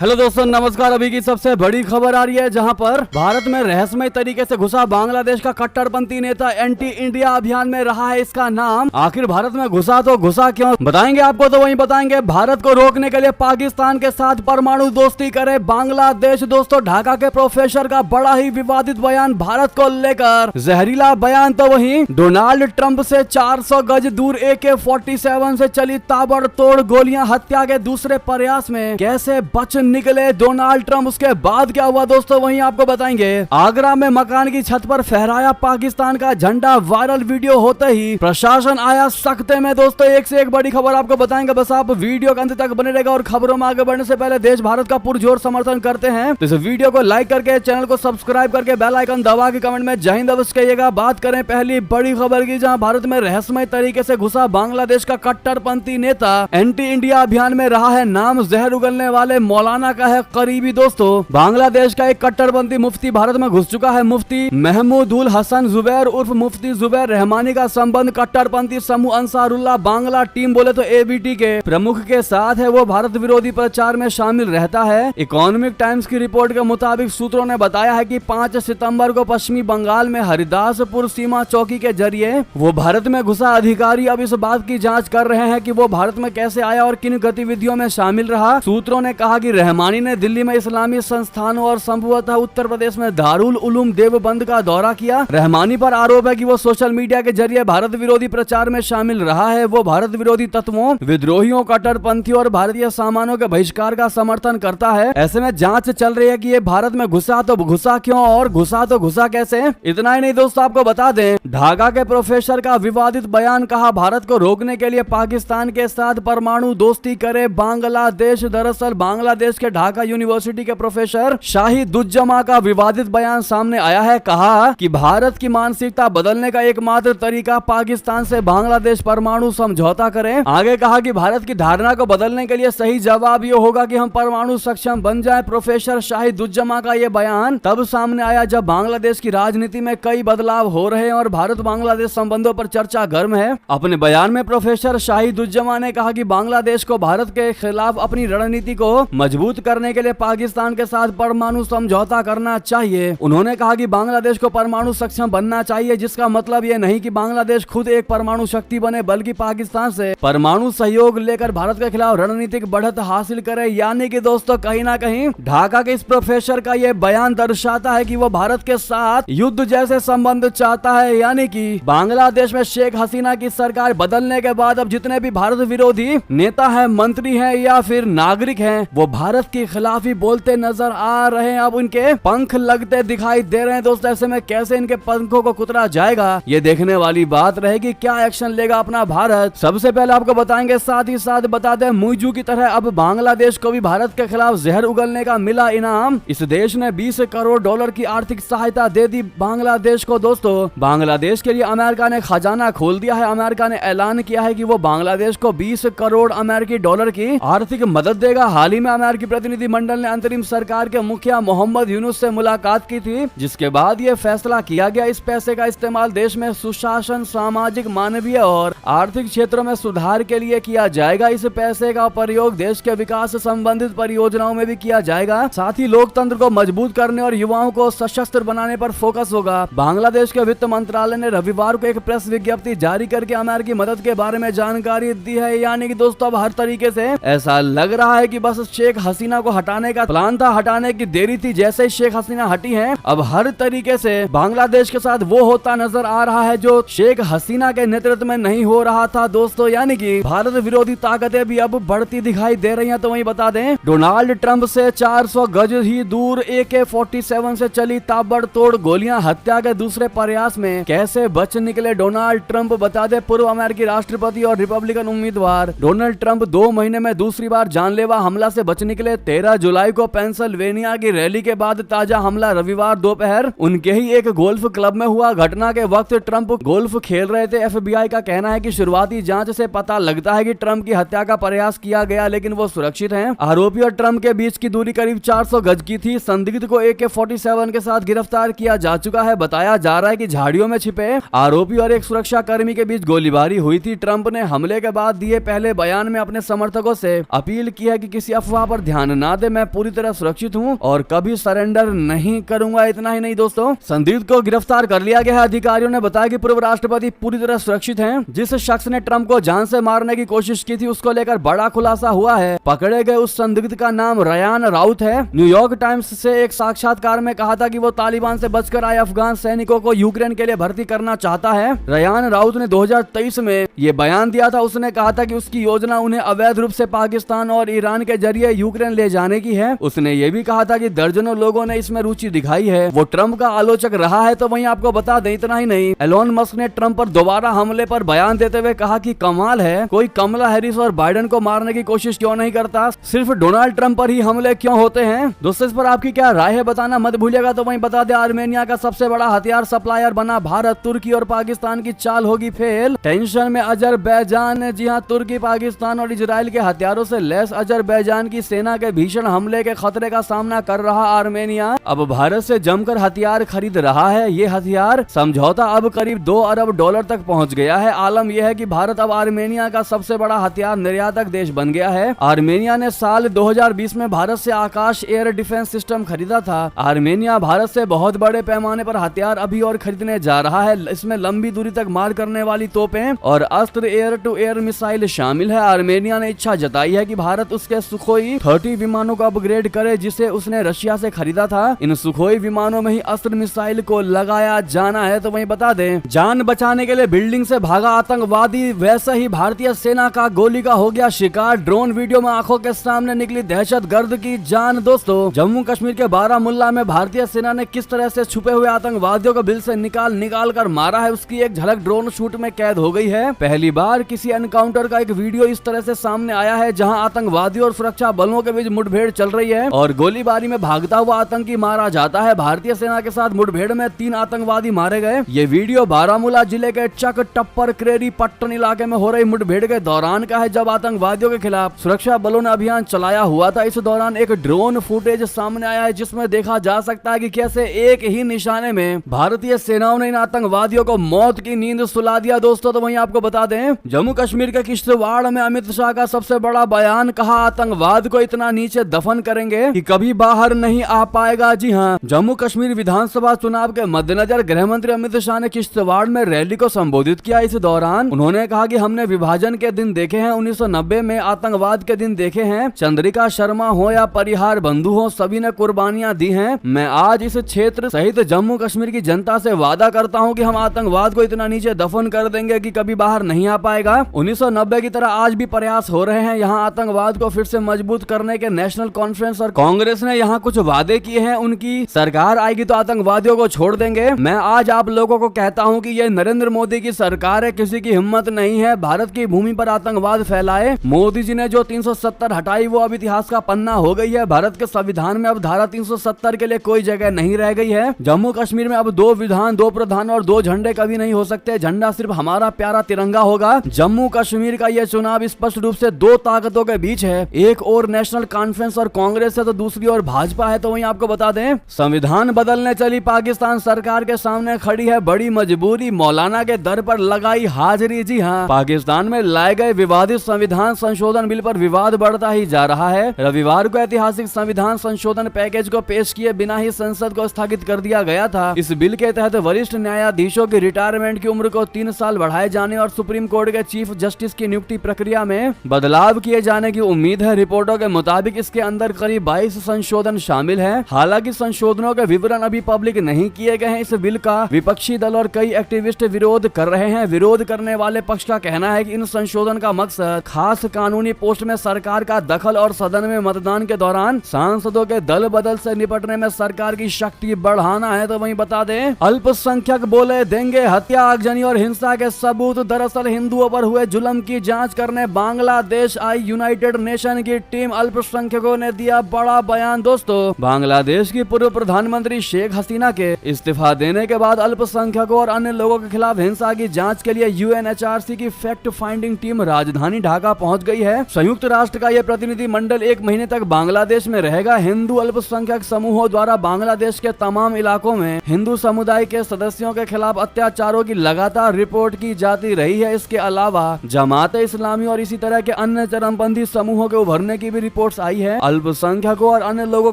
Hello दोस्तों, नमस्कार। अभी की सबसे बड़ी खबर आ रही है, जहां पर भारत में रहस्यमय तरीके से घुसा बांग्लादेश का कट्टरपंथी नेता एंटी इंडिया अभियान में रहा है इसका नाम। आखिर भारत में घुसा तो घुसा क्यों, बताएंगे आपको। तो वहीं बताएंगे भारत को रोकने के लिए पाकिस्तान के साथ परमाणु दोस्ती करे बांग्लादेश। दोस्तों, ढाका के प्रोफेसर का बड़ा ही विवादित बयान भारत को लेकर, जहरीला बयान। तो वहीं डोनाल्ड ट्रंप से 400 गज दूर AK-47 से चली ताबड़तोड़ गोलियां, हत्या के दूसरे प्रयास में कैसे बच निकले डोनाल्ड ट्रंप, उसके बाद क्या हुआ दोस्तों, वहीं आपको बताएंगे। आगरा में मकान की छत पर फहराया पाकिस्तान का झंडा, वायरल वीडियो होते ही प्रशासन आया सख्ते में। दोस्तों, एक से एक बड़ी खबर आपको बताएंगे, बस आप वीडियो के अंत तक बने रहेगा। और खबरों में आगे बढ़ने से पहले देश भारत का पुरजोर समर्थन करते हैं तो इस वीडियो को लाइक करके, चैनल को सब्सक्राइब करके, बेल आइकन दबा के कमेंट में जय हिंद अवश्य कहिएगा। बात करें पहली बड़ी खबर की, जहां भारत में रहस्यमय तरीके से घुसा बांग्लादेश का कट्टरपंथी नेता, एंटी इंडिया अभियान में रहा है नाम। जहर उगलने वाले मौलाना का है करीबी। दोस्तों, बांग्लादेश का एक कट्टरपंथी मुफ्ती भारत में घुस चुका है। मुफ्ती महमूदुल हसन जुबैर उर्फ मुफ्ती जुबैर रहमानी का संबंध कट्टरपंथी समूह अंसारुल्लाह बांग्ला टीम बोले तो ABT के प्रमुख के साथ है। वो भारत विरोधी प्रचार में शामिल रहता है। इकोनॉमिक टाइम्स की रिपोर्ट के मुताबिक सूत्रों ने बताया है कि 5 सितंबर को पश्चिमी बंगाल में हरिदासपुर सीमा चौकी के जरिए वो भारत में घुसा। अधिकारी अब इस बात की जांच कर रहे हैं कि वो भारत में कैसे आया और किन गतिविधियों में शामिल रहा। सूत्रों ने कहा कि रहमानी ने दिल्ली में इस्लामी संस्थानों और संभवतः उत्तर प्रदेश में दारुल उलूम देवबंद का दौरा किया। रहमानी पर आरोप है कि वो सोशल मीडिया के जरिए भारत विरोधी प्रचार में शामिल रहा है। वो भारत विरोधी तत्वों, विद्रोहियों, कट्टरपंथी और भारतीय सामानों के बहिष्कार का समर्थन करता है। ऐसे में जांच चल रही है कि ये भारत में घुसा तो घुसा क्यों और घुसा तो घुसा कैसे। इतना ही नहीं दोस्तों, आपको बता दें, ढाका के प्रोफेसर का विवादित बयान, कहा भारत को रोकने के लिए पाकिस्तान के साथ परमाणु दोस्ती करे बांग्लादेश। दरअसल बांग्लादेश के ढाका यूनिवर्सिटी के प्रोफेसर शाहिदुज्जमा का विवादित बयान सामने आया है। कहा कि भारत की मानसिकता बदलने का एकमात्र तरीका पाकिस्तान से बांग्लादेश परमाणु समझौता करे। आगे कहा कि भारत की धारणा को बदलने के लिए सही जवाब ये होगा कि हम परमाणु सक्षम बन जाएं। प्रोफेसर शाहिदुज्जमा का ये बयान तब सामने आया जब बांग्लादेश की राजनीति में कई बदलाव हो रहे हैं और भारत बांग्लादेश संबंधों पर चर्चा गर्म है। अपने बयान में प्रोफेसर शाहिदुज्जमा ने कहा कि बांग्लादेश को भारत के खिलाफ अपनी रणनीति को मजबूत करने के लिए पाकिस्तान के साथ परमाणु समझौता करना चाहिए। उन्होंने कहा कि बांग्लादेश को परमाणु सक्षम बनना चाहिए, जिसका मतलब ये नहीं कि बांग्लादेश खुद एक परमाणु शक्ति बने, बल्कि पाकिस्तान से परमाणु सहयोग लेकर भारत के खिलाफ रणनीतिक बढ़त हासिल करे। यानी कि दोस्तों, कहीं ना कहीं ढाका के इस प्रोफेसर का ये बयान दर्शाता है कि वो भारत के साथ युद्ध जैसे संबंध चाहता है। यानी कि बांग्लादेश में शेख हसीना की सरकार बदलने के बाद अब जितने भी भारत विरोधी नेता है, मंत्री है या फिर नागरिक है, वो भारत के खिलाफ ही बोलते नजर आ रहे हैं। अब उनके पंख लगते दिखाई दे रहे हैं। दोस्तों, ऐसे में कैसे इनके पंखों को कुतरा जाएगा, ये देखने वाली बात रहेगी। क्या एक्शन लेगा अपना भारत, सबसे पहले आपको बताएंगे। साथ ही साथ बता दें, मुइजू की तरह अब बांग्लादेश को भी भारत के खिलाफ जहर उगलने का मिला इनाम। इस देश ने $20 करोड़ की आर्थिक सहायता दे दी बांग्लादेश को। दोस्तों, बांग्लादेश के लिए अमेरिका ने खजाना खोल दिया है। अमेरिका ने ऐलान किया है कि वो बांग्लादेश को $20 करोड़ अमेरिकी डॉलर की आर्थिक मदद देगा। हाल ही में अमेरिकी प्रतिनिधि मंडल ने अंतरिम सरकार के मुखिया मोहम्मद यूनुस से मुलाकात की थी, जिसके बाद ये फैसला किया गया। इस पैसे का इस्तेमाल देश में सुशासन, सामाजिक, मानवीय और आर्थिक क्षेत्रों में सुधार के लिए किया जाएगा। इस पैसे का प्रयोग देश के विकास से संबंधित परियोजनाओं में भी किया जाएगा। साथ ही लोकतंत्र को मजबूत करने और युवाओं को सशस्त्र बनाने पर फोकस होगा। बांग्लादेश के वित्त मंत्रालय ने रविवार को एक प्रेस विज्ञप्ति जारी करके अमेरिकी मदद के बारे में जानकारी दी है। यानी कि दोस्तों, अब हर तरीके से ऐसा लग रहा है कि बस शेख हसीना को हटाने का प्लान था, हटाने की देरी थी। जैसे ही शेख हसीना हटी है, अब हर तरीके से बांग्लादेश के साथ वो होता नजर आ रहा है जो शेख हसीना के नेतृत्व में नहीं हो रहा था। दोस्तों, यानी कि भारत विरोधी ताकतें भी अब बढ़ती दिखाई दे रही हैं। तो वहीं बता दें, डोनाल्ड ट्रंप से 400 गज ही दूर AK-47 से चली ताबड़तोड़ गोलियां, हत्या के दूसरे प्रयास में कैसे बच निकले डोनाल्ड ट्रंप। बता दें, पूर्व अमेरिकी राष्ट्रपति और रिपब्लिकन उम्मीदवार डोनाल्ड ट्रंप 2 महीने में दूसरी बार जानलेवा हमला से बच निकले। 13 जुलाई को पेंसिल्वेनिया की रैली के बाद ताजा हमला रविवार दोपहर उनके ही एक गोल्फ क्लब में हुआ। घटना के वक्त ट्रंप गोल्फ खेल रहे थे। FBI का कहना है कि शुरुआती जांच से पता लगता है कि ट्रंप की हत्या का प्रयास किया गया, लेकिन वो सुरक्षित हैं। आरोपी और ट्रंप के बीच की दूरी करीब 400 गज की थी। संदिग्ध को AK-47 के साथ गिरफ्तार किया जा चुका है। बताया जा रहा है कि झाड़ियों में छिपे आरोपी और एक सुरक्षा कर्मी के बीच गोलीबारी हुई थी। ट्रंप ने हमले के बाद दिए पहले बयान में अपने समर्थकों से अपील की है कि किसी अफवाह पर ध्यान ना दे, मैं पूरी तरह सुरक्षित हूँ और कभी सरेंडर नहीं करूंगा। इतना ही नहीं दोस्तों, संदिग्ध को गिरफ्तार कर लिया गया है। अधिकारियों ने बताया कि पूर्व राष्ट्रपति पूरी तरह सुरक्षित हैं। जिस शख्स ने ट्रंप को जान से मारने की कोशिश की थी उसको लेकर बड़ा खुलासा हुआ है। पकड़े गए उस संदिग्ध का नाम रयान राउत है। न्यूयॉर्क टाइम्स से एक साक्षात्कार में कहा था कि वो तालिबान से बचकर आए अफगान सैनिकों को यूक्रेन के लिए भर्ती करना चाहता है। रयान राउत ने 2023 में ये बयान दिया था। उसने कहा था कि उसकी योजना उन्हें अवैध रूप से पाकिस्तान और ईरान के जरिए यूक्रेन ले जाने की है। उसने ये भी कहा था कि दर्जनों लोगों ने इसमें रुचि दिखाई है। वो ट्रंप का आलोचक रहा है। तो वहीं आपको बता दें, इतना ही नहीं, एलोन मस्क ने ट्रंप पर दोबारा हमले पर बयान देते हुए कहा कि कमाल है, कोई कमला हैरिस और बाइडेन को मारने की कोशिश क्यों नहीं करता, सिर्फ डोनाल्ड ट्रंप पर ही हमले क्यों होते हैं। दोस्तों, इस पर आपकी क्या राय है बताना मत भूलिएगा। तो वहीं बता दें, आर्मेनिया का सबसे बड़ा हथियार सप्लायर बना भारत। तुर्की और पाकिस्तान की चाल होगी फेल, टेंशन में अजरबैजान। जी हां, तुर्की, पाकिस्तान और इजराइल के हथियारों से लैस अजरबैजान की सेना के भीषण हमले के खतरे का सामना कर रहा आर्मेनिया अब भारत से जमकर हथियार खरीद रहा है। ये हथियार समझौता अब करीब $2 अरब तक पहुंच गया है। आलम यह है कि भारत अब आर्मेनिया का सबसे बड़ा हथियार निर्यातक देश बन गया है। आर्मेनिया ने साल 2020 में भारत से आकाश एयर डिफेंस सिस्टम खरीदा था। आर्मेनिया भारत से बहुत बड़े पैमाने पर हथियार अभी और खरीदने जा रहा है। इसमें लंबी दूरी तक मार करने वाली तोपें और अस्त्र, एयर टू एयर मिसाइल शामिल है। आर्मेनिया ने इच्छा जताई है कि भारत उसके सुखोई 30 विमानों को अपग्रेड करे, जिसे उसने रशिया से खरीदा था। इन सुखोई विमानों में ही अस्त्र मिसाइल को लगाया जाना है। तो वहीं बता दें, जान बचाने के लिए बिल्डिंग से भागा आतंकवादी, वैसे ही भारतीय सेना का गोली का हो गया शिकार। ड्रोन वीडियो में आंखों के सामने निकली दहशतगर्द की जान। दोस्तों, जम्मू कश्मीर के बारामुल्ला में भारतीय सेना ने किस तरह से छुपे हुए आतंकवादियों को बिल से निकाल कर मारा है, उसकी एक झलक ड्रोन शूट में कैद हो गई है। पहली बार किसी एनकाउंटर का एक वीडियो इस तरह से सामने आया है जहां आतंकवादियों और सुरक्षा बलों के बीच मुठभेड़ चल रही है और गोलीबारी में भागता हुआ आतंकी मारा जाता है। भारतीय सेना के साथ मुठभेड़ में 3 आतंकवादी मारे गए। ये वीडियो बारामूला जिले के चक टप्पर क्रेरी पट्टन इलाके में हो रही मुठभेड़ के दौरान का है, जब आतंकवादियों के खिलाफ सुरक्षा बलों ने अभियान चलाया हुआ था। इस दौरान एक ड्रोन फुटेज सामने आया है जिसमें देखा जा सकता है कि कैसे एक ही निशाने में भारतीय सेनाओं ने इन आतंकवादियों को मौत की नींद सुला दिया। दोस्तों, तो वहीं आपको बता दें, जम्मू कश्मीर के किश्तवाड़ में अमित शाह का सबसे बड़ा बयान, कहा आतंकवाद को इतना नीचे दफन करेंगे कि कभी बाहर नहीं आ पाएगा। जी हां, जम्मू कश्मीर विधानसभा चुनाव के मद्देनजर गृह मंत्री अमित शाह ने किश्तवाड़ में रैली को संबोधित किया। इस दौरान उन्होंने कहा कि हमने विभाजन के दिन देखे हैं, 1990 में आतंकवाद के दिन देखे हैं। चंद्रिका शर्मा हो या परिहार बंधु हो, सभी ने कुर्बानियां दी हैं। मैं आज इस क्षेत्र सहित जम्मू कश्मीर की जनता से वादा करता हूं कि हम आतंकवाद को इतना नीचे दफन कर देंगे कि कभी बाहर नहीं आ पाएगा। 1990 की तरह आज भी प्रयास हो रहे हैं यहाँ आतंकवाद को फिर से मजबूत करने के। नेशनल कॉन्फ्रेंस और कांग्रेस ने यहाँ कुछ वादे किए हैं, उनकी सरकार आएगी तो आतंकवादियों को छोड़ देंगे। मैं आज आप लोगों को कहता हूं कि ये नरेंद्र मोदी की सरकार है, किसी की हिम्मत नहीं है भारत की भूमि पर आतंकवाद फैलाए। मोदी जी ने जो 370 हटाई वो अब इतिहास का पन्ना हो गई है। भारत के संविधान में अब धारा 370 के लिए कोई जगह नहीं रह गई है। जम्मू कश्मीर में अब 2 विधान, 2 प्रधान और 2 झंडे कभी नहीं हो सकते। झंडा सिर्फ हमारा प्यारा तिरंगा होगा। जम्मू कश्मीर का यह चुनाव स्पष्ट रूप से 2 ताकतों के बीच है, एक और नेशनल कॉन्फ्रेंस और कांग्रेस है तो दूसरी और भाजपा है। तो वहीं आपको बता दें, संविधान बदलने चली पाकिस्तान सरकार के सामने खड़ी है बड़ी मजबूरी, मौलाना के दर पर लगाई हाजिरी। जी हां, पाकिस्तान में लाए गए विवादित संविधान संशोधन बिल पर विवाद बढ़ता ही जा रहा है। रविवार को ऐतिहासिक संविधान संशोधन पैकेज को पेश किए बिना ही संसद को स्थगित कर दिया गया था। इस बिल के तहत वरिष्ठ न्यायाधीशों की रिटायरमेंट की उम्र को 3 साल बढ़ाए जाने और सुप्रीम कोर्ट के चीफ जस्टिस की नियुक्ति प्रक्रिया में बदलाव किए जाने की उम्मीद है। रिपोर्टों के मुताबिक इसके अंदर करीब 22 संशोधन शामिल है। हालांकि संशोधनों के विवरण अभी पब्लिक नहीं किए गए हैं। इस बिल का विपक्षी दल और कई एक्टिविस्ट विरोध कर रहे हैं। विरोध करने वाले पक्ष का कहना है कि इन संशोधन का मकसद खास कानूनी पोस्ट में सरकार का दखल और सदन में मतदान के दौरान सांसदों के दल बदल से निपटने में सरकार की शक्ति बढ़ाना है। तो वहीं बता दें, अल्पसंख्यक बोले देंगे हत्या, आगजनी और हिंसा के सबूत। दरअसल हिंदुओं पर हुए जुल्म की जांच करने बांग्लादेश आई यूनाइटेड नेशन की टीम। अल्पसंख्यकों ने दिया बड़ा बयान। दोस्तों, बांग्लादेश की पूर्व प्रधानमंत्री शेख हसीना के इस्तीफा देने के बाद अल्पसंख्यकों और अन्य लोगों के खिलाफ हिंसा की जांच के लिए यूएनएचआरसी की फैक्ट फाइंडिंग टीम राजधानी ढाका पहुंच गई है। संयुक्त राष्ट्र का यह प्रतिनिधि मंडल 1 महीने तक बांग्लादेश में रहेगा। हिंदू अल्पसंख्यक समूहों द्वारा बांग्लादेश के तमाम इलाकों में हिंदू समुदाय के सदस्यों के खिलाफ अत्याचारों की लगातार रिपोर्ट की जाती रही है। इसके अलावा जमात इस्लामी और इसी तरह के अन्य चरमपंथी समूहों के उभरने की भी रिपोर्ट रिपोर्ट्स आई है। अल्पसंख्यकों और अन्य लोगों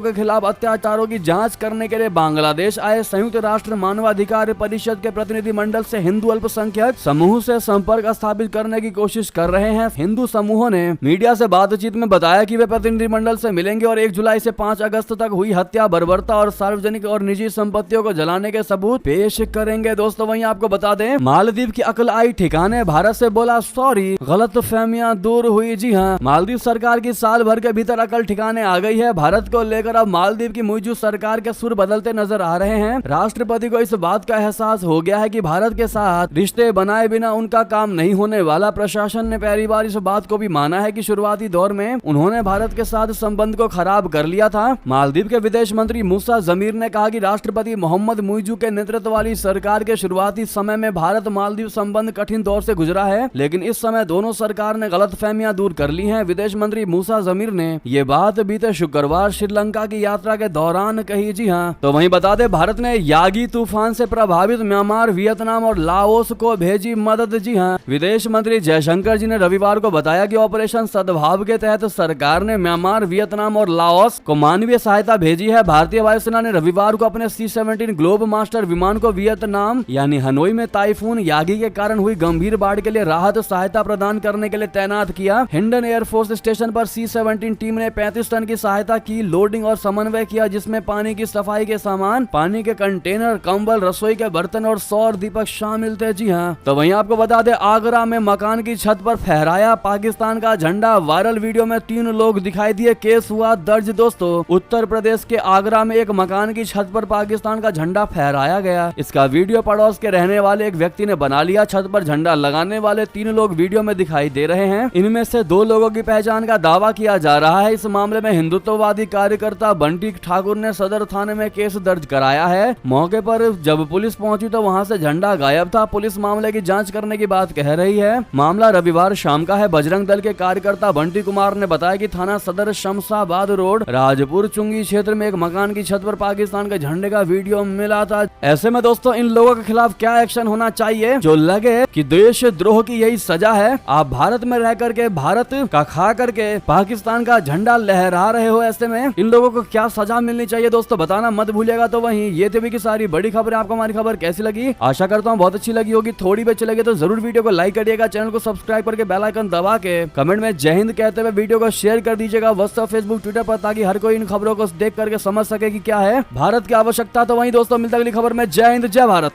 के खिलाफ अत्याचारों की जांच करने के लिए बांग्लादेश आए संयुक्त राष्ट्र मानवाधिकार परिषद के प्रतिनिधिमंडल से हिंदू अल्पसंख्यक समूह से संपर्क स्थापित करने की कोशिश कर रहे हैं। हिंदू समूहों ने मीडिया से बातचीत में बताया कि वे प्रतिनिधिमंडल से मिलेंगे और 1 जुलाई से 5 अगस्त तक हुई हत्या, बर्बरता और सार्वजनिक और निजी संपत्तियों को जलाने के सबूत पेश करेंगे। दोस्तों वहीं आपको बता दें, मालदीव की अकल आई ठिकाने, भारत से बोला सॉरी, गलतफहमियां दूर हुई। जी हाँ, मालदीव सरकार की साल भर के भीतर अकल ठिकाने आ गई है। भारत को लेकर अब मालदीव की मौजूद सरकार के सुर बदलते नजर आ रहे हैं। राष्ट्रपति को इस बात का एहसास हो गया है कि भारत के साथ रिश्ते बनाए बिना उनका काम नहीं होने वाला। प्रशासन ने पहली बार इस बात को भी माना है कि शुरुआती दौर में उन्होंने भारत के साथ संबंध को खराब कर लिया था। मालदीव के विदेश मंत्री मूसा जमीर ने कहा कि राष्ट्रपति मोहम्मद मुइजू के नेतृत्व वाली सरकार के शुरुआती समय में भारत मालदीव संबंध कठिन दौर से गुजरा है, लेकिन इस समय दोनों सरकार ने गलतफहमियां दूर कर ली हैं। विदेश मंत्री मूसा जमीर ने ये बात बीते शुक्रवार श्रीलंका की यात्रा के दौरान कही। जी हाँ, तो वहीं बता दें, भारत ने यागी तूफान से प्रभावित म्यांमार, वियतनाम और लाओस को भेजी मदद। जी हाँ, विदेश मंत्री जयशंकर जी ने रविवार को बताया कि ऑपरेशन सद्भाव के तहत सरकार ने म्यांमार, वियतनाम और लाओस को मानवीय सहायता भेजी है। भारतीय वायुसेना ने रविवार को अपने C-17 ग्लोब मास्टर विमान को वियतनाम यानी हनोई में ताइफून यागी के कारण हुई गंभीर बाढ़ के लिए राहत सहायता प्रदान करने के लिए तैनात किया। हिंडन एयरफोर्स स्टेशन पर C-17 टीम ने 35 टन की सहायता की, लोडिंग और समन्वय किया, जिसमें पानी की सफाई के सामान, पानी के कंटेनर, कंबल, रसोई के बर्तन और सौर दीपक शामिल थे। जी हाँ, तो वहीं आपको बता दें, आगरा में मकान की छत पर फहराया पाकिस्तान का झंडा। वायरल वीडियो में 3 लोग दिखाई दिए, केस हुआ दर्ज। दोस्तों, उत्तर प्रदेश के आगरा में एक मकान की छत पर पाकिस्तान का झंडा फहराया गया। इसका वीडियो पड़ोस के रहने वाले एक व्यक्ति ने बना लिया। छत पर झंडा लगाने वाले 3 लोग वीडियो में दिखाई दे रहे हैं। इनमें से 2 लोगों की पहचान का दावा किया जा रहा है। इस मामले में हिंदुत्ववादी कार्यकर्ता बंटी ठाकुर ने सदर थाने में केस दर्ज कराया है। मौके पर जब पुलिस पहुंची तो वहां से झंडा गायब था। पुलिस मामले की जांच करने की बात कह रही है। मामला रविवार शाम का है। बजरंग दल के कार्यकर्ता बंटी कुमार ने बताया कि थाना सदर शमशाबाद रोड राजपुर चुंगी क्षेत्र में एक मकान की छत पर पाकिस्तान के झंडे का वीडियो मिला था। ऐसे में दोस्तों, इन लोगों के खिलाफ क्या एक्शन होना चाहिए जो लगे कि देशद्रोह की यही सजा है। आप भारत में रह करके, भारत का खा करके पाकिस्तान का झंडा लहरा रहे हो, ऐसे में इन लोगों को क्या सजा मिलनी चाहिए दोस्तों, बताना मत भूलिएगा। तो वहीं ये थे की सारी बड़ी खबरें। आपको हमारी खबर कैसी लगी? आशा करता हूँ बहुत अच्छी लगी होगी। थोड़ी भी अच्छी लगी तो जरूर वीडियो को लाइक करिएगा, चैनल को सब्सक्राइब करके बेल आइकन दबा के कमेंट में जय हिंद कहते हुए वीडियो को शेयर कर दीजिएगा व्हाट्सएप, फेसबुक, ट्विटर पर, ताकि हर कोई इन खबरों को देख करके समझ सके कि क्या है भारत की आवश्यकता। तो वहीं दोस्तों, मिलता अगली खबर में। जय हिंद, जय भारत।